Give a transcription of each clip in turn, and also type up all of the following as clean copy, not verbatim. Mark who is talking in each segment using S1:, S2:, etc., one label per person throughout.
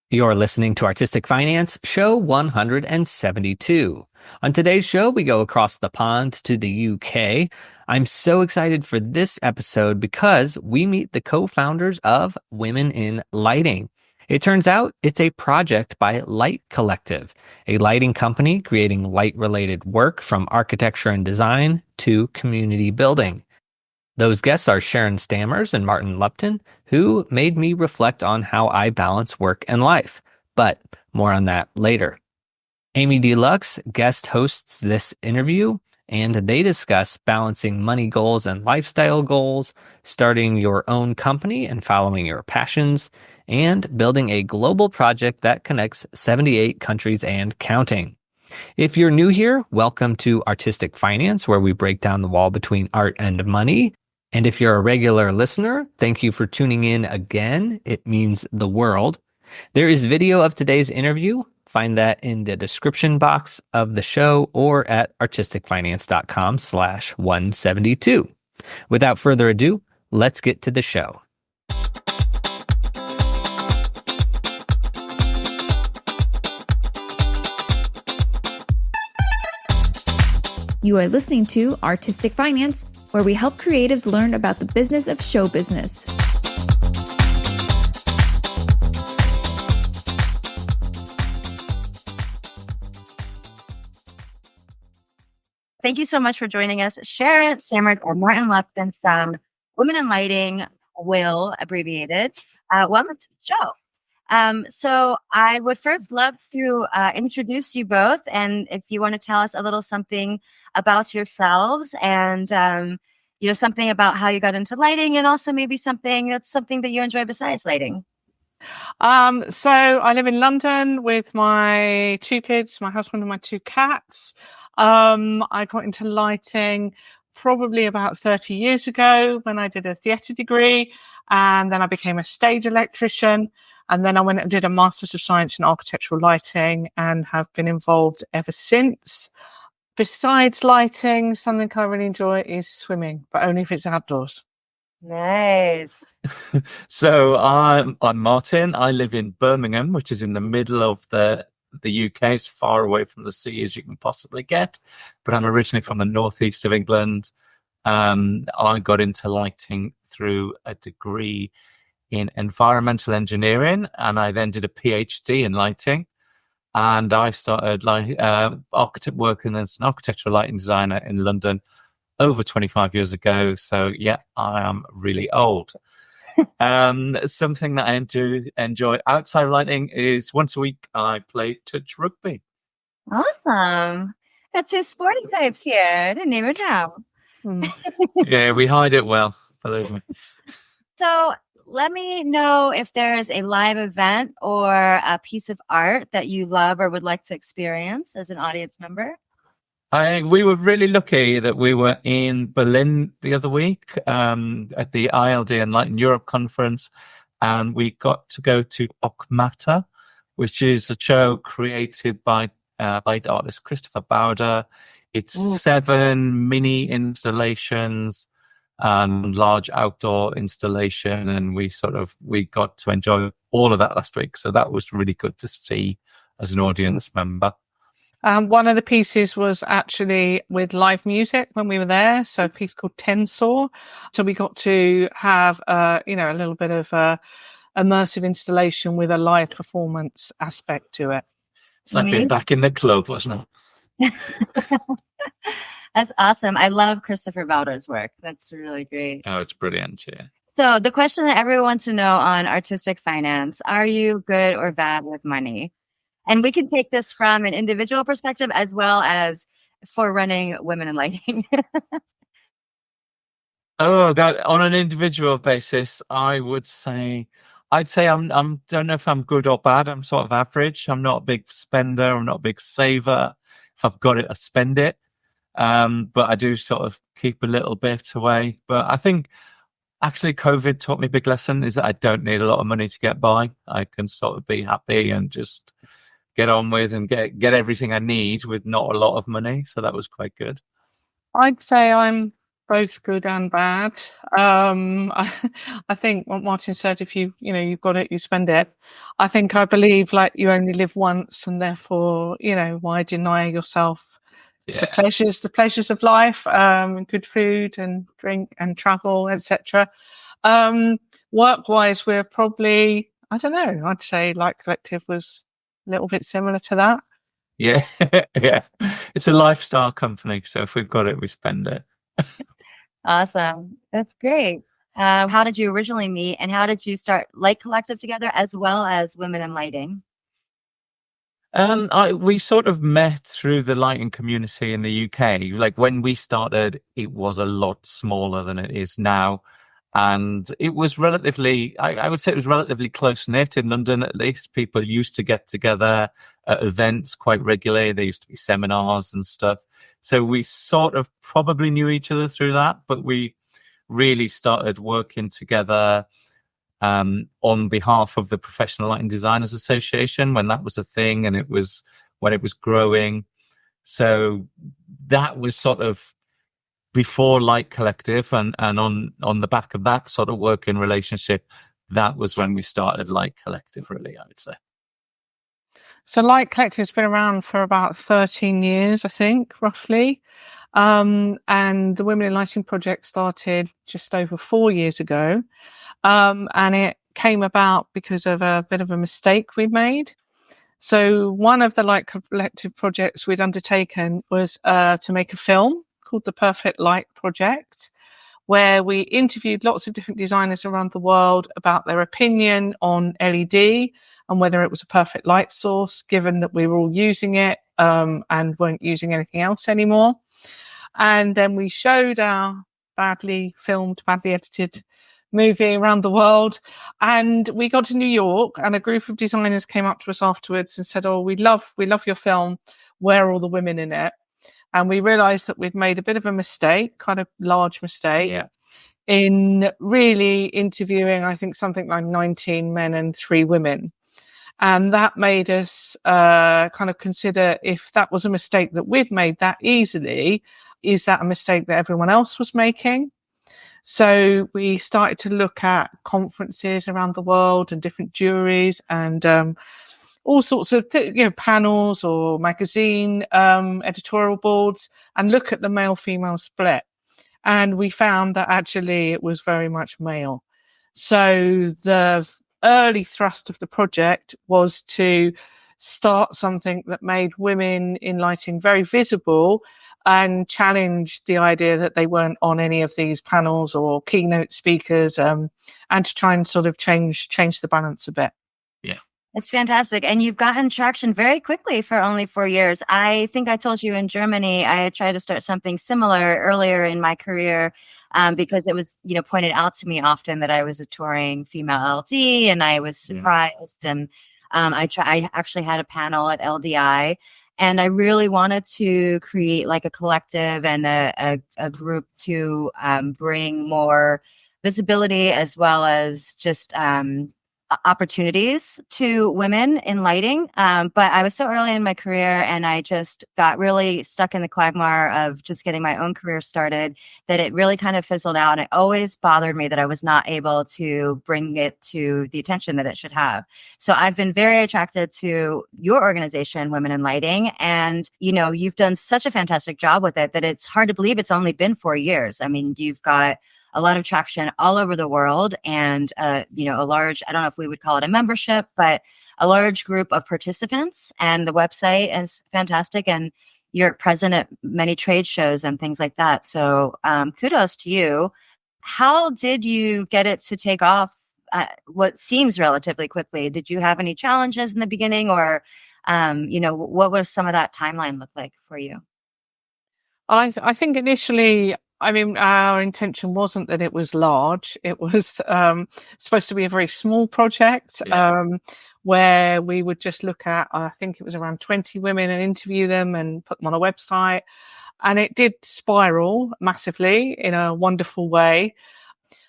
S1: You're listening to Artistic Finance, show 172. On today's show, we go across the pond to the UK. I'm so excited for this episode because we meet the co-founders of Women in Lighting. It turns out it's a project by Light Collective, a lighting company creating light-related work from architecture and design to community building. Those guests are Sharon Stammers and Martin Lupton, who made me reflect on how I balance work and life. But more on that later. Amy D Lux guest hosts this interview, and they discuss balancing money goals and lifestyle goals, starting your own company and following your passions, and building a global project that connects 78 countries and counting. If you're new here, welcome to Artistic Finance, where we break down the wall between art and money. And if you're a regular listener, thank you for tuning in again. It means the world. There is video of today's interview. Find that in the description box of the show or at artisticfinance.com/172. Without further ado, let's get to the show.
S2: You are listening to Artistic Finance, where we help creatives learn about the business of show business.
S3: Thank you so much for joining us, Sharon Stammers or Martin Lupton from Women in Lighting, WIL abbreviated. Welcome to the show. So I would first love to introduce you both, and if you want to tell us a little something about yourselves and something about how you got into lighting, and also maybe something that you enjoy besides lighting.
S4: So I live in London with my two kids, my husband and my two cats. I got into lighting probably about 30 years ago when I did a theatre degree, and then I became a stage electrician, and then I went and did a Master's of Science in Architectural Lighting and have been involved ever since. Besides lighting, something I really enjoy is swimming, but only if it's outdoors.
S3: Nice.
S5: So I'm Martin. I live in Birmingham, which is in the middle of the UK, as far away from the sea as you can possibly get. But I'm originally from the northeast of England. I got into lighting through a degree in environmental engineering, and I then did a PhD in lighting. And I started working as an architectural lighting designer in London over 25 years ago. So yeah, I am really old. Something that I do enjoy outside of lighting is once a week I play touch rugby.
S3: Awesome. Got two sporting types here. I didn't even know.
S5: Yeah, we hide it well, believe me.
S3: So let me know if there is a live event or a piece of art that you love or would like to experience as an audience member.
S5: We were really lucky that we were in Berlin the other week at the ILD and Lighting Europe conference, and we got to go to Matter, which is a show created by light artist Christopher Bauder. It's 7 mini installations and large outdoor installation, and we got to enjoy all of that last week. So that was really good to see as an audience member.
S4: One of the pieces was actually with live music when we were there. So a piece called Tensor. So we got to have, a little bit of immersive installation with a live performance aspect to it.
S5: It's like being back in the club, wasn't it?
S3: That's awesome. I love Christopher Bauder's work. That's really great.
S5: Oh, it's brilliant, yeah.
S3: So the question that everyone wants to know on Artistic Finance, are you good or bad with money? And we can take this from an individual perspective as well as for running Women in Lighting.
S5: Oh, God. On an individual basis, I'd say I'm don't know if I'm good or bad. I'm sort of average. I'm not a big spender. I'm not a big saver. If I've got it, I spend it. But I do sort of keep a little bit away. But I think actually COVID taught me a big lesson is that I don't need a lot of money to get by. I can sort of be happy and just get on with and get everything I need with not a lot of money. So that was quite good.
S4: I'd say I'm both good and bad. I think what Martin said, if you've got it, you spend it. I believe like you only live once, and therefore, why deny yourself the pleasures of life, good food and drink and travel, etc. Work-wise, we're probably, I don't know, I'd say Light Collective was a little bit similar to that.
S5: Yeah, yeah. It's a lifestyle company, so if we've got it, we spend it.
S3: Awesome. That's great. How did you originally meet, and how did you start Light Collective together as well as Women in Lighting?
S5: We sort of met through the lighting community in the UK. Like when we started, it was a lot smaller than it is now. And it was relatively, I would say it was relatively close knit in London, at least. People used to get together at events quite regularly. There used to be seminars and stuff. So we sort of probably knew each other through that, but we really started working together on behalf of the Professional Lighting Designers Association when that was a thing, and it was when it was growing. So that was sort of before Light Collective, and on the back of that sort of working relationship, that was when we started Light Collective, really, I would say.
S4: So Light Collective has been around for about 13 years, I think, roughly. And the Women in Lighting project started just over 4 years ago. And it came about because of a bit of a mistake we made. So one of the Light Collective projects we'd undertaken was to make a film called The Perfect Light Project, where we interviewed lots of different designers around the world about their opinion on LED and whether it was a perfect light source, given that we were all using it and weren't using anything else anymore. And then we showed our badly filmed, badly edited movie around the world. And we got to New York, and a group of designers came up to us afterwards and said, "Oh, we love your film. Where are all the women in it?" And we realized that we'd made a bit of a mistake, kind of large mistake, in really interviewing, I think, something like 19 men and 3 women. And that made us kind of consider, if that was a mistake that we'd made that easily, is that a mistake that everyone else was making? So we started to look at conferences around the world and different juries and all sorts of panels or magazine editorial boards, and look at the male-female split. And we found that actually it was very much male. So the early thrust of the project was to start something that made women in lighting very visible and challenged the idea that they weren't on any of these panels or keynote speakers, and to try and sort of change the balance a bit.
S5: Yeah.
S3: It's fantastic. And you've gotten traction very quickly for only 4 years. I think I told you in Germany, I tried to start something similar earlier in my career because it was, pointed out to me often that I was a touring female LD, and I was surprised. And I actually had a panel at LDI, and I really wanted to create like a collective and a group to bring more visibility as well as just opportunities to women in lighting. But I was so early in my career, and I just got really stuck in the quagmire of just getting my own career started, that it really kind of fizzled out. And it always bothered me that I was not able to bring it to the attention that it should have. So I've been very attracted to your organization, Women in Lighting. And, you've done such a fantastic job with it that it's hard to believe it's only been 4 years. I mean, you've got a lot of traction all over the world, and a large, I don't know if we would call it a membership, but a large group of participants. And the website is fantastic, and you're present at many trade shows and things like that. So kudos to you. How did you get it to take off what seems relatively quickly? Did you have any challenges in the beginning, or what was some of that timeline look like for you?
S4: I think initially, our intention wasn't that it was large. It was supposed to be a very small project where we would just look at, I think it was around 20 women, and interview them and put them on a website. And it did spiral massively in a wonderful way.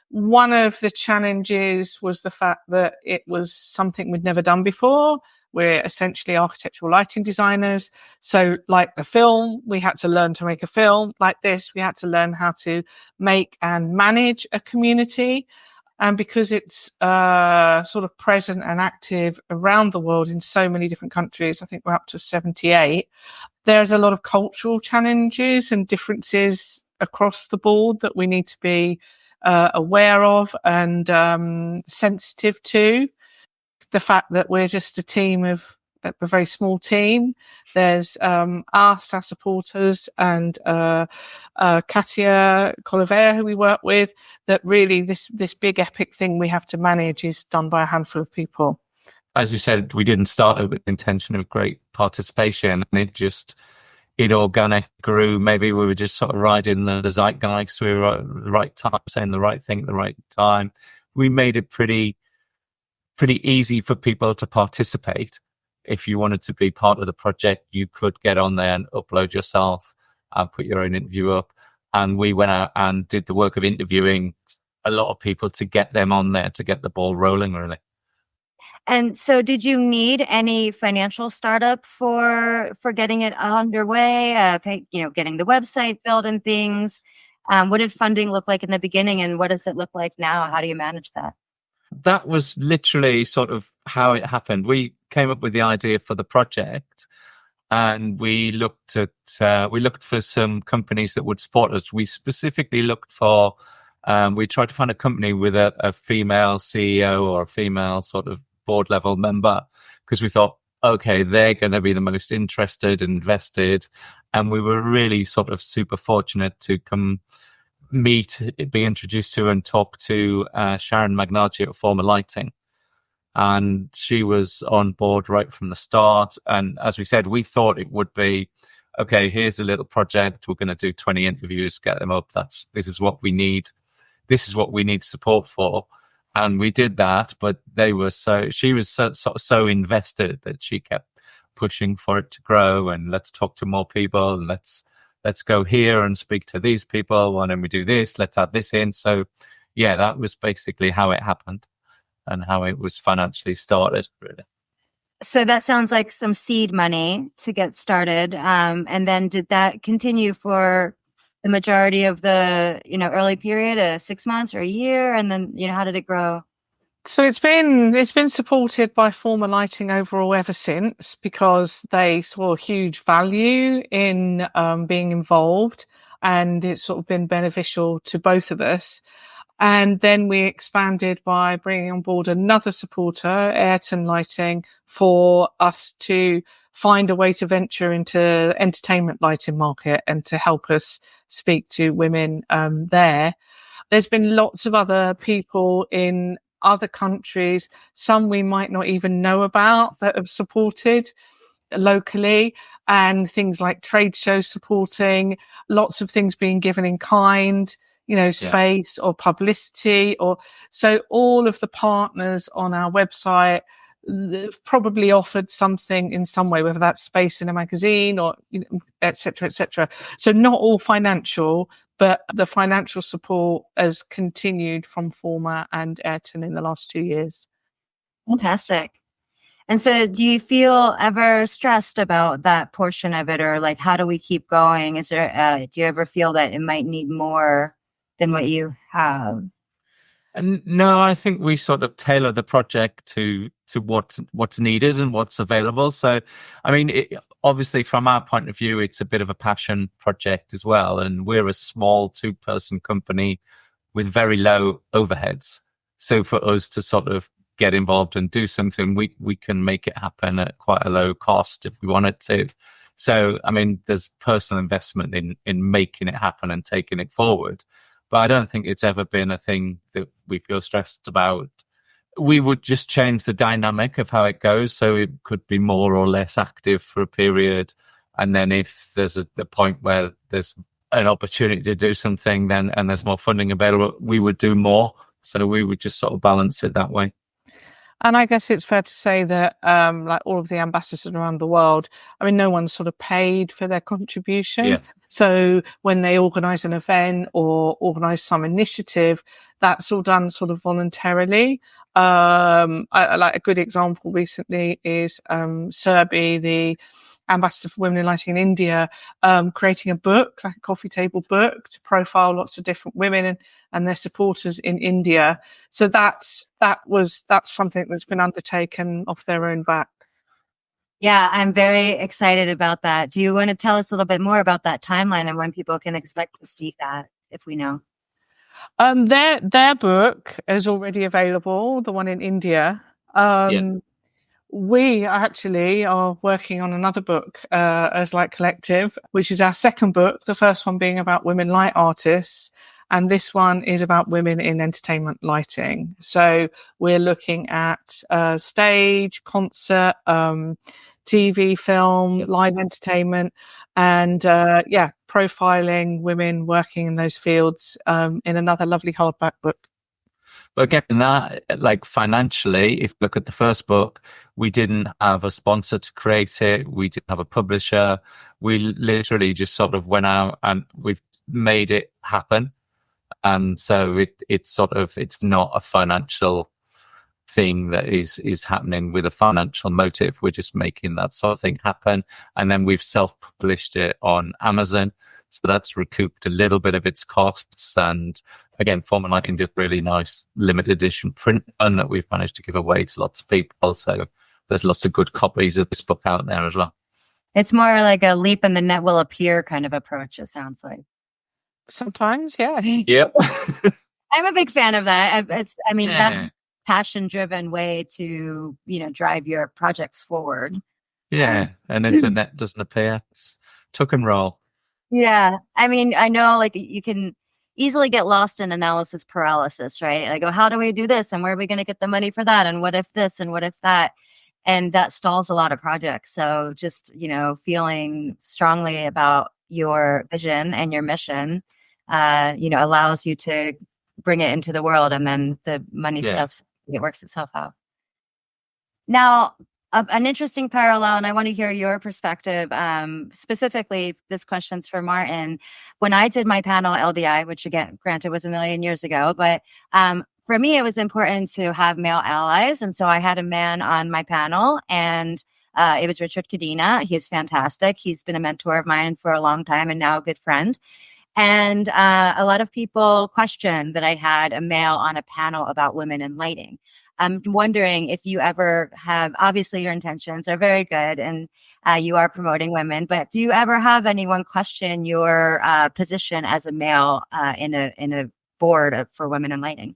S4: One of the challenges was the fact that it was something we'd never done before. We're essentially architectural lighting designers. So like the film, we had to learn to make a film. Like this, we had to learn how to make and manage a community. And because it's sort of present and active around the world in so many different countries, I think we're up to 78, there's a lot of cultural challenges and differences across the board that we need to be aware of and sensitive to. The fact that we're just a very small team. There's us, our supporters, and Katia Colivea, who we work with, that really this big epic thing we have to manage is done by a handful of people.
S5: As you said, we didn't start it with the intention of great participation, and it organic grew. Maybe we were just sort of riding the zeitgeist. We were at the right time, saying the right thing at the right time. We made it pretty easy for people to participate. If you wanted to be part of the project, you could get on there and upload yourself and put your own interview up. And we went out and did the work of interviewing a lot of people to get them on there, to get the ball rolling, really.
S3: And so did you need any financial startup for getting it underway, getting the website built and things? What did funding look like in the beginning, and what does it look like now? How do you manage that?
S5: That was literally sort of how it happened. We came up with the idea for the project, and we looked for some companies that would support us. We specifically looked for, we tried to find a company with a female CEO or a female sort of board level member, because we thought, okay, they're going to be the most interested and invested. And we were really sort of super fortunate to come be introduced to and talk to Sharon Stammers at Forma Lighting. And she was on board right from the start. And as we said, we thought it would be, okay, here's a little project. We're going to do 20 interviews, get them up. This is what we need. This is what we need support for. And we did that, but she was so invested that she kept pushing for it to grow, and let's talk to more people, and let's go here and speak to these people. Why don't we do this? Let's add this in. So yeah, that was basically how it happened and how it was financially started, really.
S3: So that sounds like some seed money to get started. And then did that continue for the majority of the, early period, 6 months or a year? And then, how did it grow?
S4: So it's been supported by Forma Lighting overall ever since, because they saw huge value in being involved, and it's sort of been beneficial to both of us. And then we expanded by bringing on board another supporter, Ayrton Lighting, for us to find a way to venture into the entertainment lighting market and to help us speak to women there. There's been lots of other people in other countries, some we might not even know about, that have supported locally, and things like trade shows supporting, lots of things being given in kind, space or publicity, or so all of the partners on our website probably offered something in some way, whether that's space in a magazine or et cetera, et cetera. So not all financial, but the financial support has continued from Forma and Ayrton in the last 2 years.
S3: Fantastic. And so do you feel ever stressed about that portion of it, or like, how do we keep going? Is there, do you ever feel that it might need more than what you have?
S5: And no, I think we sort of tailor the project to what's needed and what's available. So, I mean, obviously from our point of view, it's a bit of a passion project as well. And we're a small 2-person company with very low overheads. So for us to sort of get involved and do something, we can make it happen at quite a low cost if we wanted to. So, I mean, there's personal investment in making it happen and taking it forward. But I don't think it's ever been a thing that we feel stressed about. We would just change the dynamic of how it goes. So it could be more or less active for a period. And then if there's the point where there's an opportunity to do something, then, and there's more funding available, we would do more. So we would just sort of balance it that way.
S4: And I guess it's fair to say that, like all of the ambassadors around the world, I mean, no one's sort of paid for their contribution.
S5: Yeah.
S4: So when they organise an event or organise some initiative, that's all done sort of voluntarily. I like a good example recently is Serbi, the ambassador for women in lighting in India, creating a book, like a coffee table book, to profile lots of different women and their supporters in India. So that's something that's been undertaken off their own back.
S3: Yeah, I'm very excited about that. Do you want to tell us a little bit more about that timeline and when people can expect to see that, if we know?
S4: Their book is already available, the one in India. We actually are working on another book as Light Collective, which is our second book, the first one being about women light artists. And this one is about women in entertainment lighting. So we're looking at stage, concert, TV, film, live entertainment, and profiling women working in those fields in another lovely hardback book.
S5: But again, that, like, financially, if you look at the first book, we didn't have a sponsor to create it. We didn't have a publisher. We literally just sort of went out and we've made it happen. And so it's not a financial thing that is happening with a financial motive. We're just making that sort of thing happen. And then we've self-published it on Amazon. So that's recouped a little bit of its costs. And again, Forma Lighting did really nice limited edition print run that we've managed to give away to lots of people. So there's lots of good copies of this book out there as well.
S3: It's more like a leap and the net will appear kind of approach, it sounds like.
S4: Sometimes, yeah.
S5: Yep.
S3: I'm a big fan of that. That passion-driven way to, drive your projects forward.
S5: Yeah. And if the net doesn't appear, tuck and roll.
S3: Yeah. I mean, I know like you can easily get lost in analysis paralysis, right? Like, how do we do this? And where are we going to get the money for that? And what if this and what if that? And that stalls a lot of projects. So just, feeling strongly about your vision and your mission, allows you to bring it into the world, and then the money stuff, it works itself out. Now, an interesting parallel, and I want to hear your perspective. Specifically, this question's for Martin. When I did my panel LDI, which again, granted was a million years ago, but for me, it was important to have male allies. And so I had a man on my panel, and it was Richard Cadena. He's fantastic. He's been a mentor of mine for a long time and now a good friend. And a lot of people questioned that I had a male on a panel about women in lighting. I'm wondering if you ever have, obviously your intentions are very good and you are promoting women, but do you ever have anyone question your position as a male in a board for women in lighting?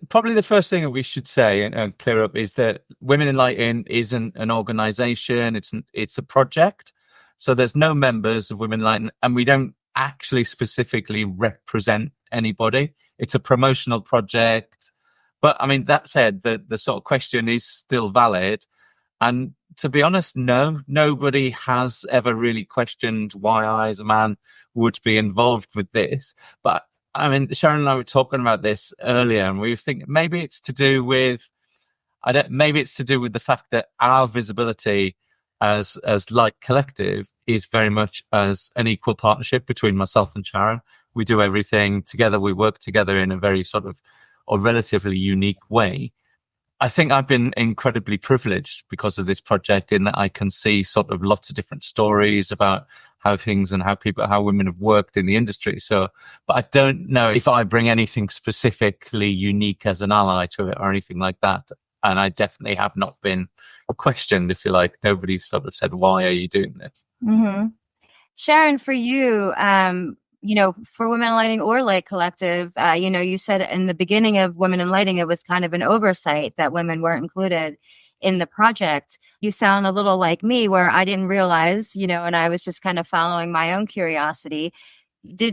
S5: Probably the first thing that we should say and clear up is that Women in Lighting isn't an organization. It's a project. So there's no members of Women in Lighting, and we don't actually specifically represent anybody. It's a promotional project. But I mean, that said, the sort of question is still valid. And to be honest, nobody has ever really questioned why I, as a man, would be involved with this. But I mean, Sharon and I were talking about this earlier, and we were thinking maybe it's to do with the fact that our visibility as Light Collective is very much as an equal partnership between myself and Sharon. We do everything together. We work together in a very sort of or relatively unique way. I think I've been incredibly privileged because of this project in that I can see sort of lots of different stories about how things and how women have worked in the industry. So, but I don't know if I bring anything specifically unique as an ally to it or anything like that. And I definitely have not been questioned, if you like. Nobody's sort of said, why are you doing this?
S3: Mm-hmm. Sharon, for you, for Women in Lighting or Light Collective, you said in the beginning of Women in Lighting, it was kind of an oversight that women weren't included in the project. You sound a little like me, where I didn't realize, and I was just kind of following my own curiosity.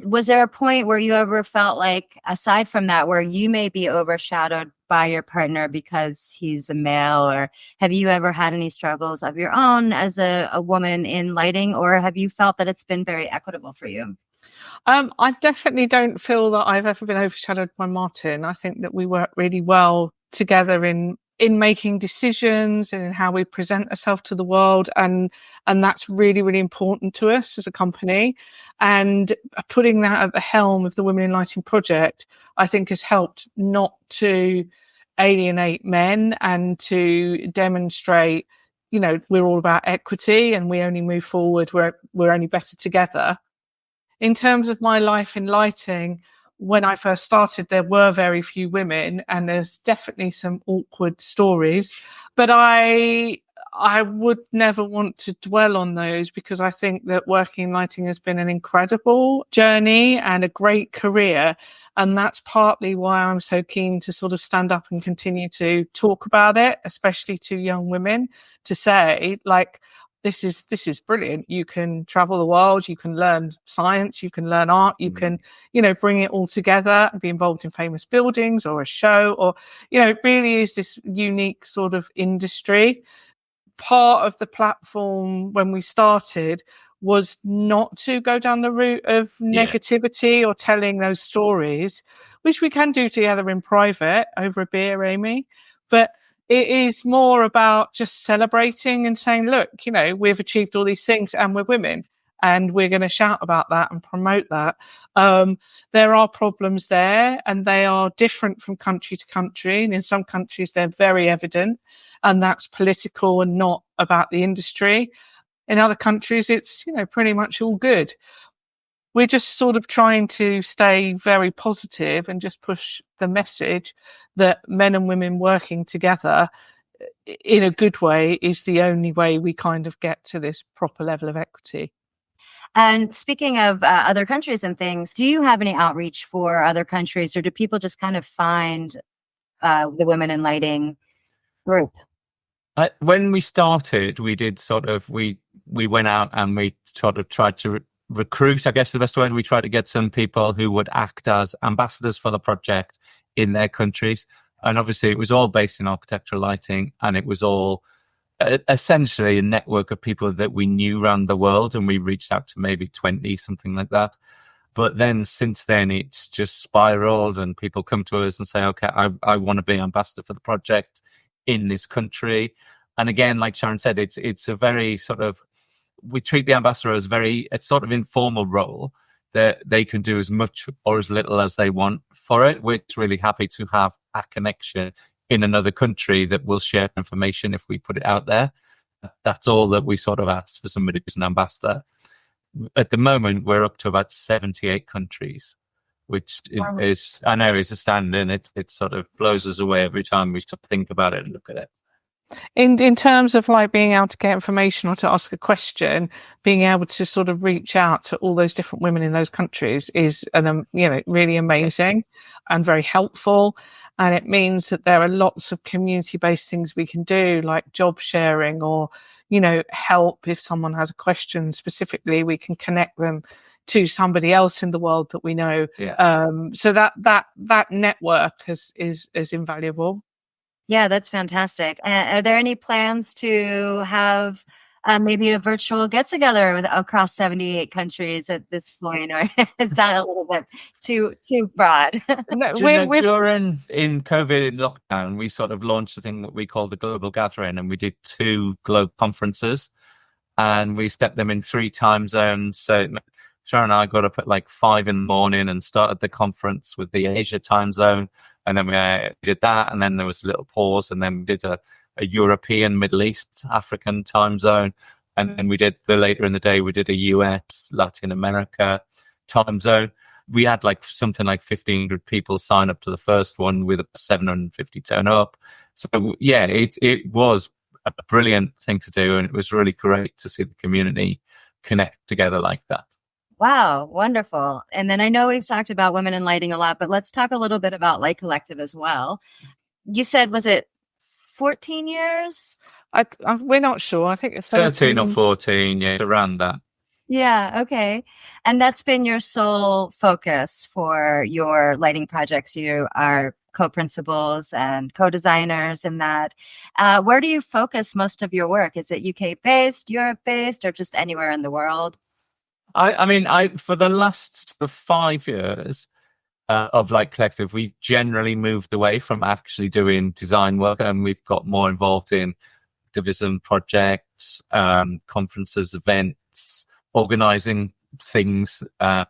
S3: Was there a point where you ever felt like, aside from that, where you may be overshadowed by your partner because he's a male, or have you ever had any struggles of your own as a woman in lighting, or have you felt that it's been very equitable for you?
S4: I definitely don't feel that I've ever been overshadowed by Martin. I think that we work really well together in in making decisions and in how we present ourselves to the world. And that's really, really important to us as a company. And putting that at the helm of the Women in Lighting project, I think has helped not to alienate men and to demonstrate, we're all about equity and we only move forward. We're only better together. In terms of my life in lighting, when I first started, there were very few women and there's definitely some awkward stories, but I would never want to dwell on those because I think that working in lighting has been an incredible journey and a great career. And that's partly why I'm so keen to sort of stand up and continue to talk about it, especially to young women, to say, like, this is brilliant. You can travel the world, you can learn science, you can learn art, you can, bring it all together and be involved in famous buildings or a show, or, it really is this unique sort of industry. Part of the platform when we started was not to go down the route of negativity or telling those stories, which we can do together in private over a beer, Amy. But it is more about just celebrating and saying, look, we've achieved all these things and we're women and we're going to shout about that and promote that. There are problems there and they are different from country to country. And in some countries, they're very evident and that's political and not about the industry. In other countries, it's, pretty much all good. We're just sort of trying to stay very positive and just push the message that men and women working together in a good way is the only way we kind of get to this proper level of equity.
S3: And speaking of other countries and things, do you have any outreach for other countries or do people just kind of find the Women in Lighting group?
S5: When we started, we did we went out and we sort of tried to recruit, I guess the best word. We tried to get some people who would act as ambassadors for the project in their countries. And obviously it was all based in architectural lighting and it was all essentially a network of people that we knew around the world. And we reached out to maybe 20, something like that. But then since then, it's just spiraled and people come to us and say, okay, I want to be ambassador for the project in this country. And again, like Sharon said, it's a very sort of, we treat the ambassador as it's sort of informal role that they can do as much or as little as they want for it. We're really happy to have a connection in another country that will share information if we put it out there. That's all that we sort of ask for somebody who's an ambassador. At the moment, we're up to about 78 countries, which is astounding. It sort of blows us away every time we start to think about it and look at it.
S4: In terms of like being able to get information or to ask a question, being able to sort of reach out to all those different women in those countries is really amazing and very helpful. And it means that there are lots of community-based things we can do, like job sharing or, help if someone has a question specifically, we can connect them to somebody else in the world that we know.
S5: Yeah.
S4: So that network is invaluable.
S3: Yeah, that's fantastic. Are there any plans to have maybe a virtual get-together across 78 countries at this point, or is that a little bit too broad?
S5: No, during in COVID in lockdown, we sort of launched a thing that we call the Global Gathering, and we did 2 globe conferences, and we stepped them in 3 time zones. So Sharon and I got up at like 5 a.m. and started the conference with the Asia time zone. And then we did that. And then there was a little pause. And then we did a European, Middle East, African time zone. And then we did later in the day, we did a US, Latin America time zone. We had something like 1,500 people sign up to the first one with 750 turn up. So yeah, it was a brilliant thing to do. And it was really great to see the community connect together like that.
S3: Wow, wonderful. And then I know we've talked about Women in Lighting a lot, but let's talk a little bit about Light Collective as well. You said, was it 14 years?
S4: We're not sure. I think it's
S5: 13 or 14, yeah, around that.
S3: Yeah, okay. And that's been your sole focus for your lighting projects. You are co-principals and co-designers in that. Where do you focus most of your work? Is it UK-based, Europe-based, or just anywhere in the world?
S5: I mean, for the last 5 years, of Light Collective, we've generally moved away from actually doing design work, and we've got more involved in activism projects, conferences, events, organizing things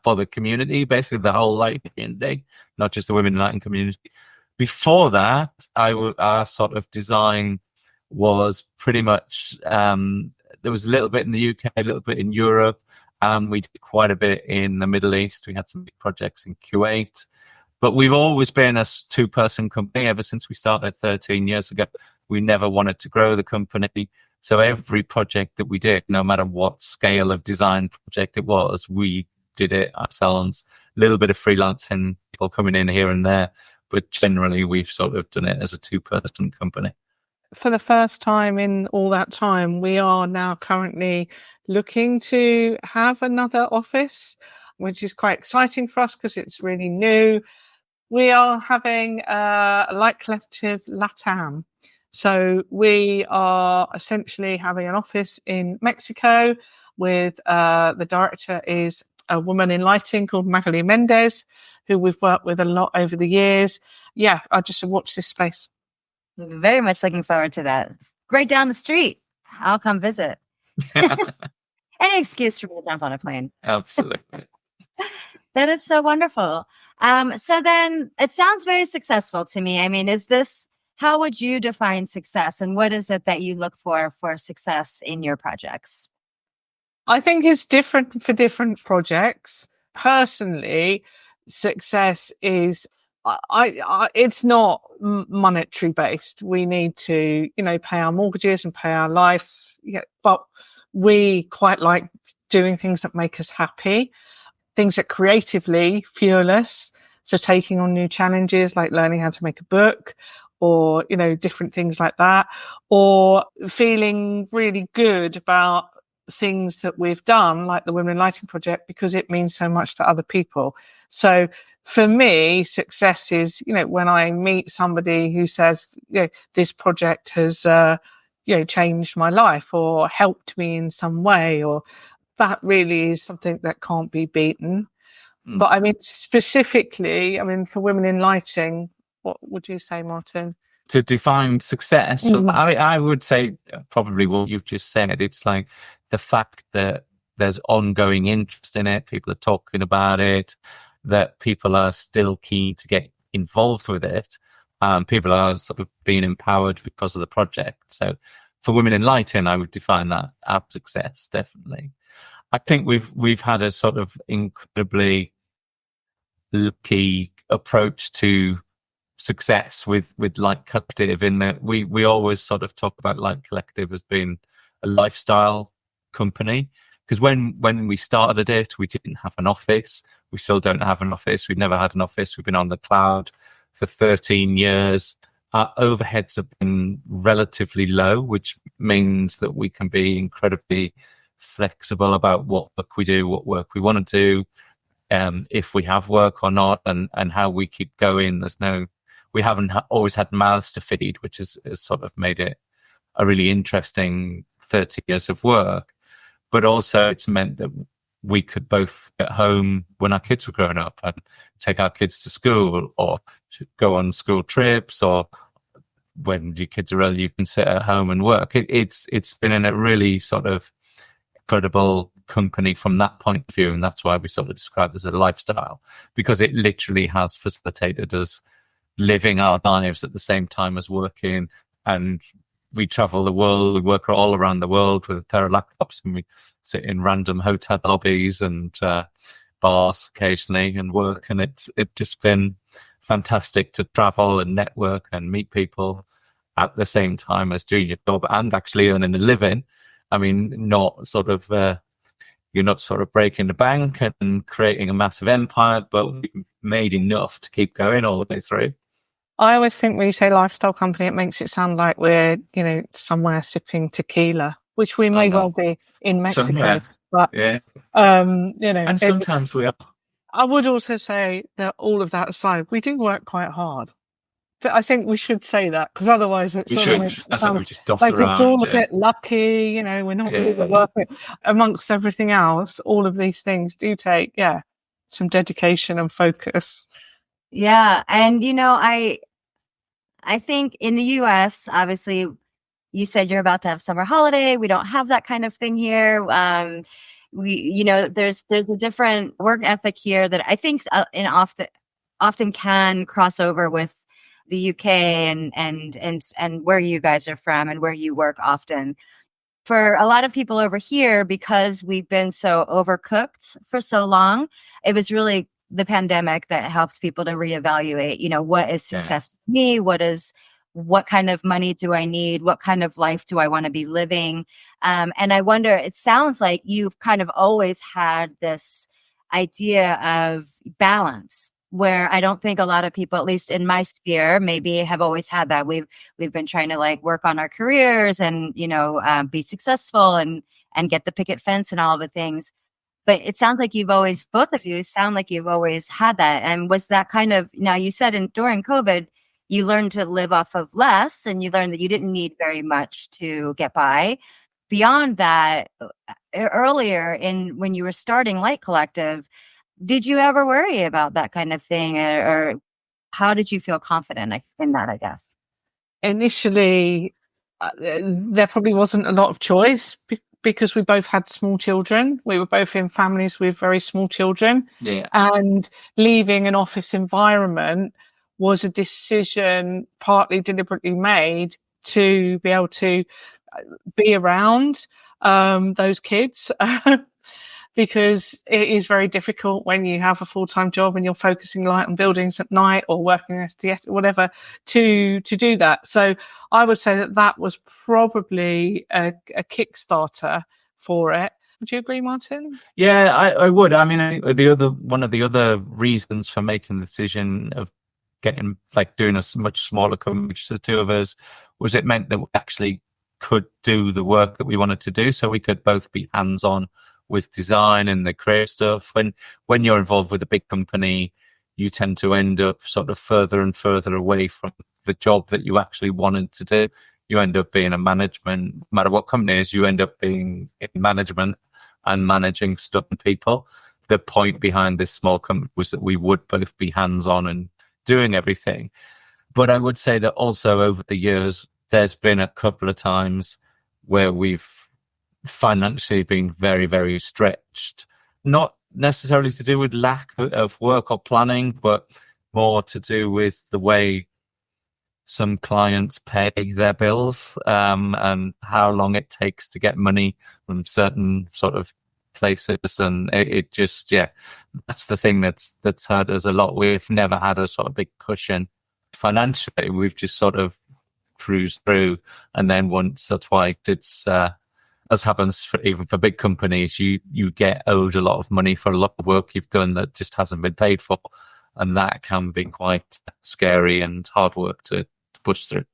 S5: for the community, basically the whole lighting community, not just the women in lighting community. Before that, our sort of design was pretty much, there was a little bit in the UK, a little bit in Europe, and we did quite a bit in the Middle East. We had some big projects in Kuwait. But we've always been a two-person company ever since we started 13 years ago. We never wanted to grow the company. So every project that we did, no matter what scale of design project it was, we did it ourselves. A little bit of freelancing, people coming in here and there. But generally, we've sort of done it as a two-person company.
S4: For the first time in all that time, we are now currently looking to have another office, which is quite exciting for us because it's really new. We are having a Light Collective LATAM. So we are essentially having an office in Mexico with the director is a woman in lighting called Magali Mendez, who we've worked with a lot over the years. Yeah, I just watch this space.
S3: Very much looking forward to that. Right down the street. I'll come visit. Any excuse for me to jump on a plane.
S5: Absolutely.
S3: That is so wonderful. So then it sounds very successful to me. I mean, how would you define success, and what is it that you look for success in your projects?
S4: I think it's different for different projects. Personally, success is, it's not monetary based. We need to, pay our mortgages and pay our life. Yeah, but we quite like doing things that make us happy, things that creatively fuel us. So taking on new challenges like learning how to make a book, or, different things like that, or feeling really good about things that we've done, like the Women in Lighting project, because it means so much to other people. So for me, success is, when I meet somebody who says, this project has, changed my life or helped me in some way, or that really is something that can't be beaten. But I mean, specifically, for Women in Lighting, what would you say, Martin?
S5: To define success, I would say probably what you've just said. It's like the fact that there's ongoing interest in it, people are talking about it, that people are still keen to get involved with it. People are sort of being empowered because of the project. So for Women in Lighting, I would define that as success, definitely. I think we've had a sort of incredibly lucky approach to success with Light Collective, in that we always sort of talk about Light Collective as being a lifestyle company, because when we started it, we didn't have an office. We still don't have an office. We've never had an office. We've been on the cloud for 13 years. Our overheads have been relatively low, which means that we can be incredibly flexible about what work we do, what work we want to do, if we have work or not, and how we keep going. We haven't always had mouths to feed, which has sort of made it a really interesting 30 years of work. But also it's meant that we could both get home when our kids were growing up and take our kids to school, or go on school trips, or when your kids are early, you can sit at home and work. It's been in a really sort of incredible company from that point of view. And that's why we sort of describe it as a lifestyle, because it literally has facilitated us living our lives at the same time as working. And we travel the world, we work all around the world with a pair of laptops, and we sit in random hotel lobbies and bars occasionally and work. And it's just been fantastic to travel and network and meet people at the same time as doing your job and actually earning a living. I mean, not sort of, you're not sort of breaking the bank and creating a massive empire, but we've made enough to keep going all the way through.
S4: I always think when you say lifestyle company, it makes it sound like we're, somewhere sipping tequila, which we may well be in Mexico.
S5: Somewhere.
S4: But,
S5: yeah.
S4: And
S5: sometimes we are.
S4: I would also say that all of that aside, we do work quite hard. But I think we should say that, because otherwise it's
S5: we just dot
S4: like
S5: around,
S4: it's all a bit lucky, we're not really working. Amongst everything else, all of these things do take, some dedication and focus.
S3: Yeah. And, I think in the US, obviously, you said you're about to have summer holiday. We don't have that kind of thing here. There's a different work ethic here that I think often can cross over with the UK and where you guys are from and where you work often. For a lot of people over here, because we've been so overcooked for so long, it was really the pandemic that helped people to reevaluate, what is success to me? What kind of money do I need? What kind of life do I want to be living? And I wonder, it sounds like you've kind of always had this idea of balance, where I don't think a lot of people, at least in my sphere, maybe have always had that. We've been trying to like work on our careers and, be successful and get the picket fence and all the things. But it sounds like both of you sound like you've always had that. And was that kind of, now you said during COVID, you learned to live off of less and you learned that you didn't need very much to get by. Beyond that, earlier when you were starting Light Collective, did you ever worry about that kind of thing, or how did you feel confident in that, I guess?
S4: Initially, there probably wasn't a lot of choice because we both had small children. We were both in families with very small children.
S5: Yeah.
S4: And leaving an office environment was a decision partly deliberately made to be able to be around those kids. Because it is very difficult when you have a full-time job and you're focusing light on buildings at night or working in SDS or whatever to do that. So I would say that was probably a Kickstarter for it. Would you agree, Martin?
S5: Yeah, I would. I mean, one of the other reasons for making the decision of doing a much smaller company, just the two of us, was it meant that we actually could do the work that we wanted to do, so we could both be hands-on with design and the creative stuff. When you're involved with a big company, you tend to end up sort of further and further away from the job that you actually wanted to do. You end up being a management, no matter what company it is, you end up being in management and managing stuff and people. The point behind this small company was that we would both be hands-on and doing everything. But I would say that also over the years, there's been a couple of times where we've financially been very, very stretched, not necessarily to do with lack of work or planning, but more to do with the way some clients pay their bills, and how long it takes to get money from certain sort of places. And it just, that's the thing that's hurt us a lot. We've never had a sort of big cushion financially. We've just sort of cruised through, and then once or twice it's as happens even for big companies, you get owed a lot of money for a lot of work you've done that just hasn't been paid for, and that can be quite scary and hard work to push through.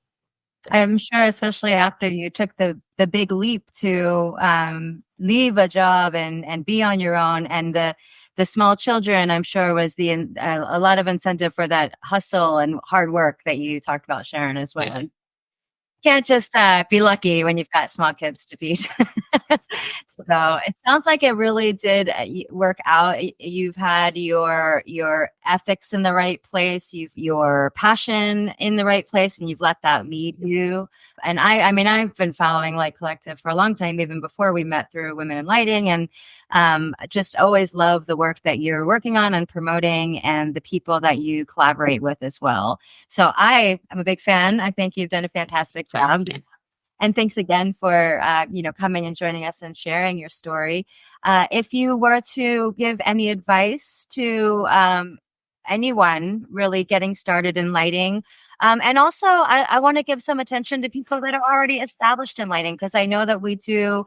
S3: I'm sure, especially after you took the big leap to leave a job and be on your own, and the small children, I'm sure was a lot of incentive for that hustle and hard work that you talked about, Sharon, as well. Yeah. Can't just be lucky when you've got small kids to feed. So it sounds like it really did work out. You've had your ethics in the right place, your passion in the right place, and you've let that lead you. And I mean, I've been following Light Collective for a long time, even before we met through Women in Lighting, and just always love the work that you're working on and promoting, and the people that you collaborate with as well. So I am a big fan. I think you've done a fantastic job. And thanks again for coming and joining us and sharing your story. If you were to give any advice to anyone really getting started in lighting, and also I want to give some attention to people that are already established in lighting, because I know that we do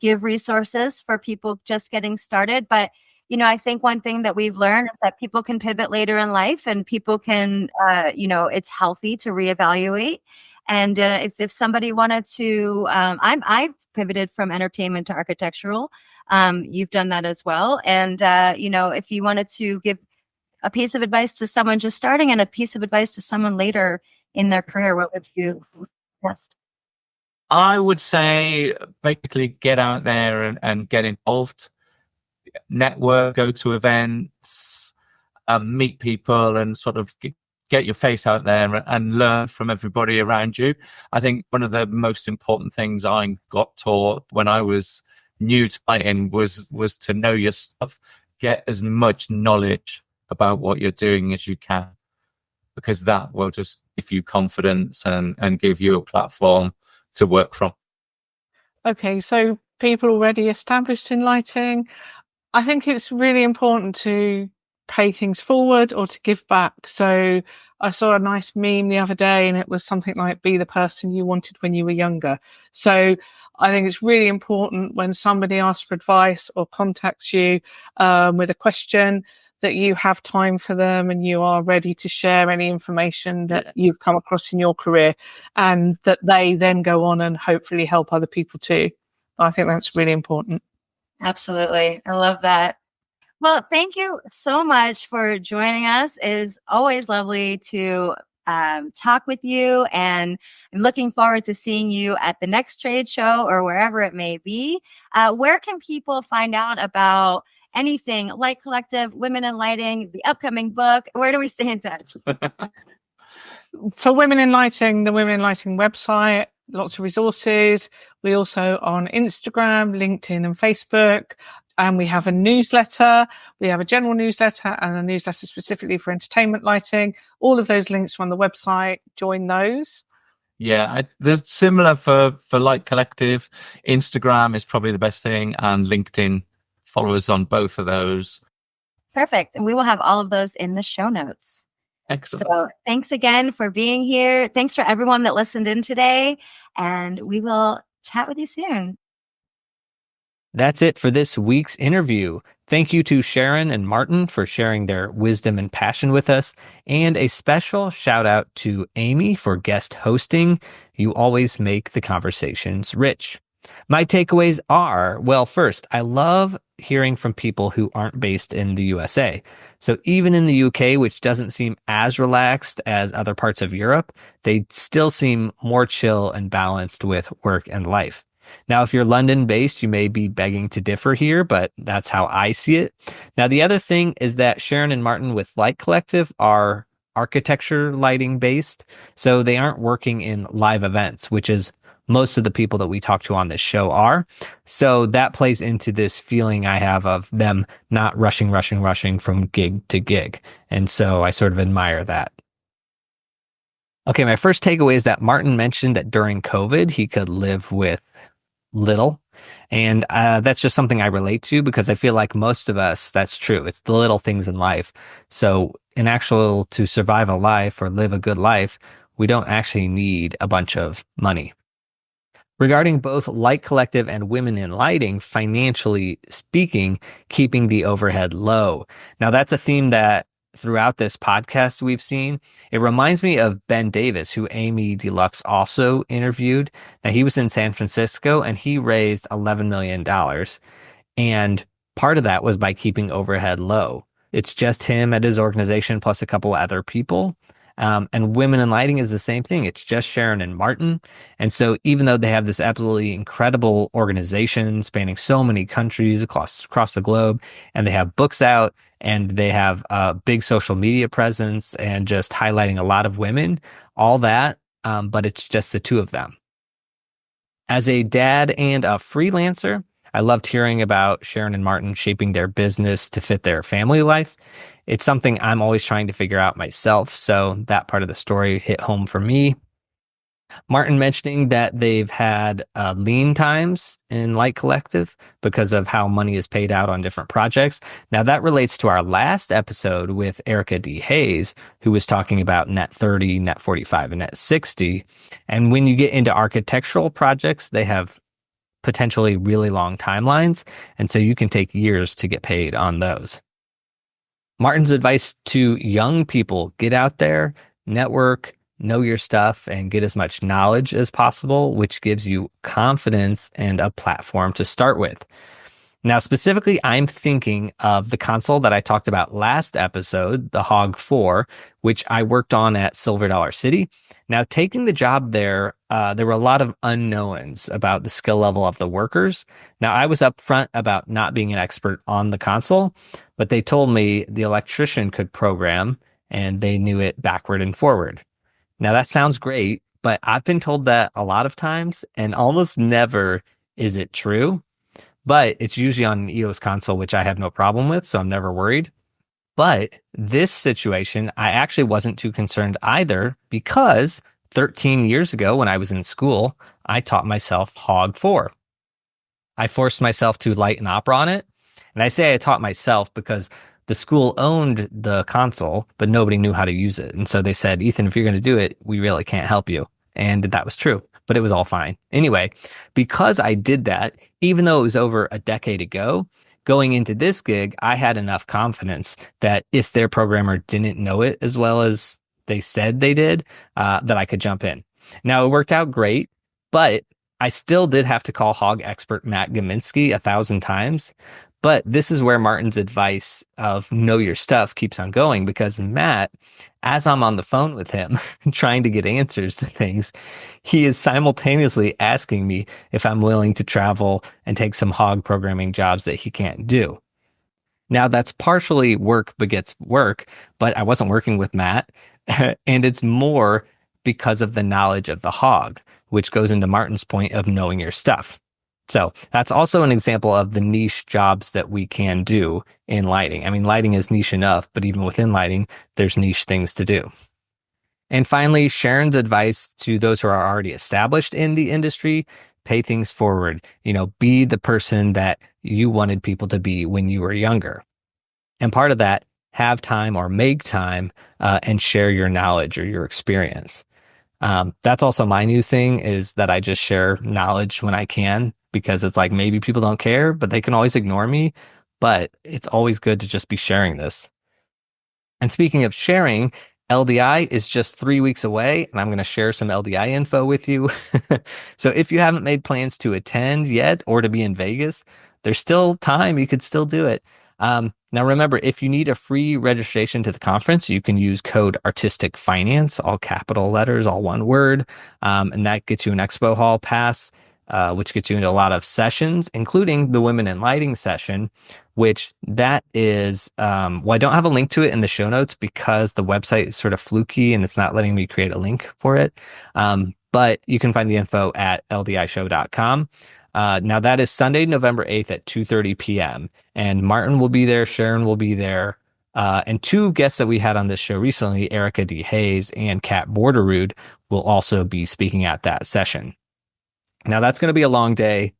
S3: give resources for people just getting started. But I think one thing that we've learned is that people can pivot later in life, and people can, it's healthy to reevaluate. And if somebody wanted to, I pivoted from entertainment to architectural. You've done that as well. And, if you wanted to give a piece of advice to someone just starting and a piece of advice to someone later in their career, what would you suggest?
S5: I would say basically get out there and get involved, network, go to events, meet people and sort of get your face out there and learn from everybody around you. I think one of the most important things I got taught when I was new to lighting was to know your stuff, get as much knowledge about what you're doing as you can, because that will just give you confidence and give you a platform to work from.
S4: Okay, so people already established in lighting, I think it's really important to pay things forward or to give back. So I saw a nice meme the other day, and it was something like, be the person you wanted when you were younger. So I think it's really important when somebody asks for advice or contacts you with a question, that you have time for them and you are ready to share any information that you've come across in your career, and that they then go on and hopefully help other people too. I think that's really important.
S3: Absolutely. I love that. Well, thank you so much for joining us. It is always lovely to talk with you, and I'm looking forward to seeing you at the next trade show or wherever it may be. Where can people find out about anything Light Collective, Women in Lighting, the upcoming book? Where do we stay in touch?
S4: For Women in Lighting, the Women in Lighting website, lots of resources. We also are on Instagram, LinkedIn and Facebook. And we have a newsletter. We have a general newsletter and a newsletter specifically for entertainment lighting. All of those links are on the website. Join those.
S5: Yeah, there's similar for Light Collective. Instagram is probably the best thing, and LinkedIn. Follow us on both of those.
S3: Perfect. And we will have all of those in the show notes.
S5: Excellent.
S3: So thanks again for being here. Thanks for everyone that listened in today, and we will chat with you soon.
S1: That's it for this week's interview. Thank you to Sharon and Martin for sharing their wisdom and passion with us, and a special shout out to Amy for guest hosting. You always make the conversations rich. My takeaways are, well, first, I love hearing from people who aren't based in the USA. So even in the UK, which doesn't seem as relaxed as other parts of Europe, they still seem more chill and balanced with work and life. Now, if you're London based, you may be begging to differ here, but that's how I see it. Now, the other thing is that Sharon and Martin with Light Collective are architecture lighting based. So they aren't working in live events, which is most of the people that we talk to on this show are. So that plays into this feeling I have of them not rushing from gig to gig. And so I sort of admire that. Okay, my first takeaway is that Martin mentioned that during COVID, he could live with little. And that's just something I relate to, because I feel like most of us, that's true. It's the little things in life. So to survive a life or live a good life, we don't actually need a bunch of money. Regarding both Light Collective and Women in Lighting, financially speaking, keeping the overhead low. Now, that's a theme that throughout this podcast we've seen. It reminds me of Ben Davis, who Amy D Lux also interviewed. Now, he was in San Francisco and he raised $11 million. And part of that was by keeping overhead low. It's just him at his organization plus a couple other people. And Women in Lighting is the same thing. It's just Sharon and Martin. And so even though they have this absolutely incredible organization spanning so many countries across the globe, and they have books out, and they have a big social media presence and just highlighting a lot of women, all that, but it's just the two of them. As a dad and a freelancer, I loved hearing about Sharon and Martin shaping their business to fit their family life. It's something I'm always trying to figure out myself, so that part of the story hit home for me. Martin mentioning that they've had lean times in Light Collective because of how money is paid out on different projects. Now, that relates to our last episode with Erica D. Hayes, who was talking about net 30, net 45, and net 60. And when you get into architectural projects, they have potentially really long timelines, and so you can take years to get paid on those. Martin's advice to young people: get out there, network, know your stuff, and get as much knowledge as possible, which gives you confidence and a platform to start with. Now, specifically, I'm thinking of the console that I talked about last episode, the Hog 4, which I worked on at Silver Dollar City. Now, taking the job there, there were a lot of unknowns about the skill level of the workers. Now, I was upfront about not being an expert on the console, but they told me the electrician could program and they knew it backward and forward. Now, that sounds great, but I've been told that a lot of times, and almost never is it true. But it's usually on an EOS console, which I have no problem with, so I'm never worried. But this situation, I actually wasn't too concerned either, because 13 years ago when I was in school, I taught myself Hog 4. I forced myself to light an opera on it. And I say I taught myself because the school owned the console, but nobody knew how to use it. And so they said, Ethan, if you're going to do it, we really can't help you. And that was true, but it was all fine. Anyway, because I did that, even though it was over a decade ago, going into this gig, I had enough confidence that if their programmer didn't know it as well as they said they did, that I could jump in. Now, it worked out great, but I still did have to call Hog expert Matt Gaminsky 1,000 times. But this is where Martin's advice of know your stuff keeps on going, because Matt, as I'm on the phone with him trying to get answers to things, he is simultaneously asking me if I'm willing to travel and take some Hog programming jobs that he can't do. Now, that's partially work begets work, but I wasn't working with Matt. And it's more because of the knowledge of the Hog, which goes into Martin's point of knowing your stuff. So that's also an example of the niche jobs that we can do in lighting. I mean, lighting is niche enough, but even within lighting, there's niche things to do. And finally, Sharon's advice to those who are already established in the industry: pay things forward. Be the person that you wanted people to be when you were younger. And part of that, have time or make time and share your knowledge or your experience. That's also my new thing, is that I just share knowledge when I can, because it's like maybe people don't care, but they can always ignore me. But it's always good to just be sharing this. And speaking of sharing, LDI is just 3 weeks away, and I'm going to share some LDI info with you. So if you haven't made plans to attend yet or to be in Vegas, there's still time. You could still do it. Now, remember, if you need a free registration to the conference, you can use code Artistic Finance, all capital letters, all one word. And that gets you an expo hall pass, which gets you into a lot of sessions, including the Women in Lighting session, which that is, well, I don't have a link to it in the show notes because the website is sort of fluky and it's not letting me create a link for it. But you can find the info at ldishow.com. Now that is Sunday, November 8th at 2:30 p.m. And Martin will be there. Sharon will be there. And two guests that we had on this show recently, Erica D. Hayes and Kat Borderud, will also be speaking at that session. Now that's going to be a long day,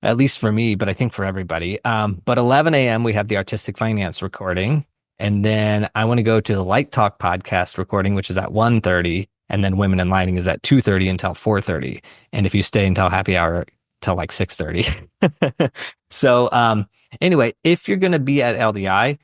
S1: at least for me, but I think for everybody. But 11 a.m. we have the Artistic Finance recording. And then I want to go to the Light Talk podcast recording, which is at 1:30. And then Women in Lighting is at 2:30 until 4:30. And if you stay until happy hour, till like 6:30. So anyway, if you're going to be at LDI,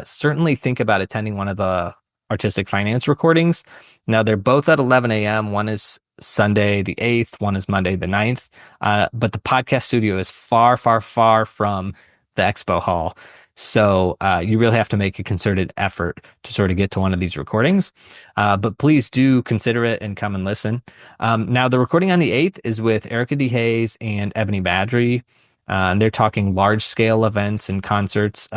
S1: certainly think about attending one of the Artistic Finance recordings. Now, they're both at 11 a.m. One is Sunday the 8th. One is Monday the 9th. But the podcast studio is far, far, far from the expo hall. So you really have to make a concerted effort to sort of get to one of these recordings. But please do consider it and come and listen. Now, the recording on the 8th is with Erica D. Hayes and Ebony Badry. And they're talking large-scale events and concerts,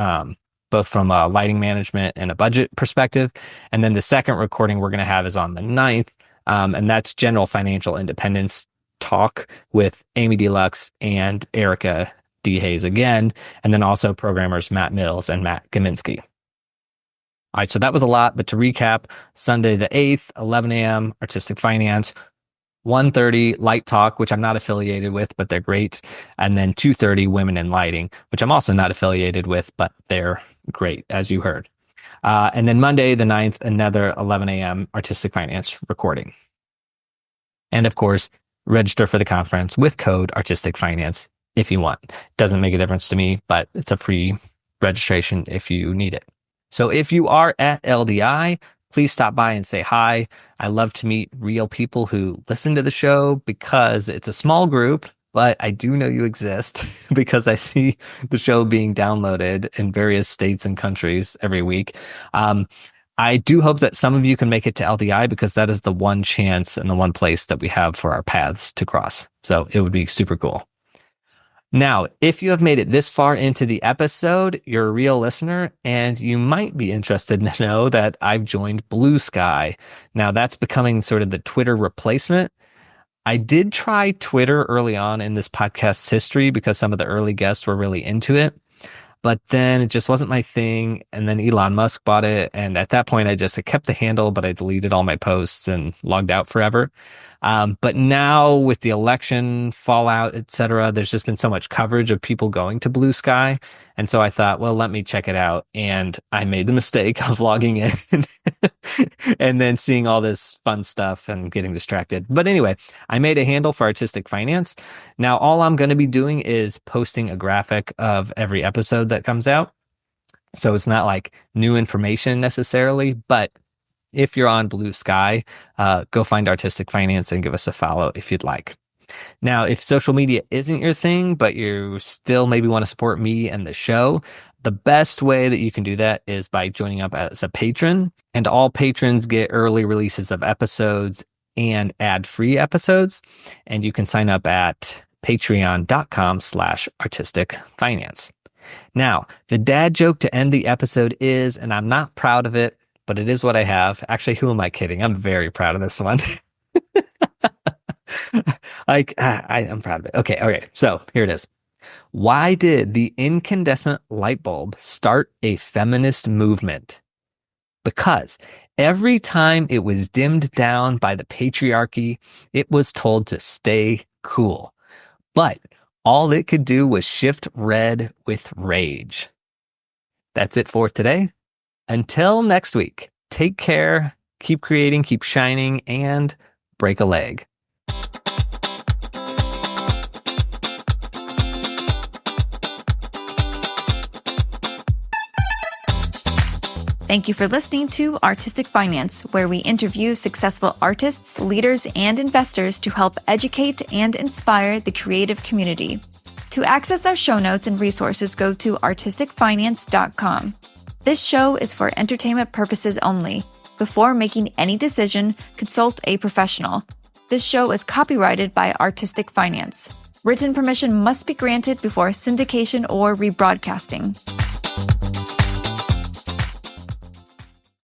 S1: both from a lighting management and a budget perspective. And then the second recording we're going to have is on the 9th. And that's general financial independence talk with Amy D Lux and Erica D. Hayes again, and then also programmers Matt Mills and Matt Gaminsky. All right, so that was a lot, but to recap, Sunday the 8th, 11 a.m., Artistic Finance, 1:30, Light Talk, which I'm not affiliated with, but they're great, and then 2:30, Women in Lighting, which I'm also not affiliated with, but they're great, as you heard. And then Monday the 9th, another 11 a.m. Artistic Finance recording. And of course, register for the conference with code Artistic Finance if you want. Doesn't make a difference to me, but it's a free registration if you need it. So if you are at LDI, please stop by and say hi. I love to meet real people who listen to the show because it's a small group, but I do know you exist because I see the show being downloaded in various states and countries every week. I do hope that some of you can make it to LDI because that is the one chance and the one place that we have for our paths to cross. So it would be super cool. Now, if you have made it this far into the episode, you're a real listener, and you might be interested to know that I've joined Blue Sky. Now, that's becoming sort of the Twitter replacement. I did try Twitter early on in this podcast's history because some of the early guests were really into it, but then it just wasn't my thing. And then Elon Musk bought it. And at that point, I kept the handle, but I deleted all my posts and logged out forever. But now with the election fallout, etc., there's just been so much coverage of people going to Blue Sky. And so I thought, well, let me check it out. And I made the mistake of logging in and then seeing all this fun stuff and getting distracted. But anyway, I made a handle for Artistic Finance. Now, all I'm going to be doing is posting a graphic of every episode that comes out. So it's not like new information necessarily, but if you're on Blue Sky, go find Artistic Finance and give us a follow if you'd like. Now, if social media isn't your thing, but you still maybe want to support me and the show, the best way that you can do that is by joining up as a patron. And all patrons get early releases of episodes and ad-free episodes. And you can sign up at patreon.com/artisticfinance. Now, the dad joke to end the episode is, and I'm not proud of it, but it is what I have. Actually, who am I kidding? I'm very proud of this one. I'm proud of it. Okay. So here it is. Why did the incandescent light bulb start a feminist movement? Because every time it was dimmed down by the patriarchy, it was told to stay cool. But all it could do was shift red with rage. That's it for today. Until next week, take care, keep creating, keep shining, and break a leg.
S2: Thank you for listening to Artistic Finance, where we interview successful artists, leaders, and investors to help educate and inspire the creative community. To access our show notes and resources, go to artisticfinance.com. This show is for entertainment purposes only. Before making any decision, consult a professional. This show is copyrighted by Artistic Finance. Written permission must be granted before syndication or rebroadcasting.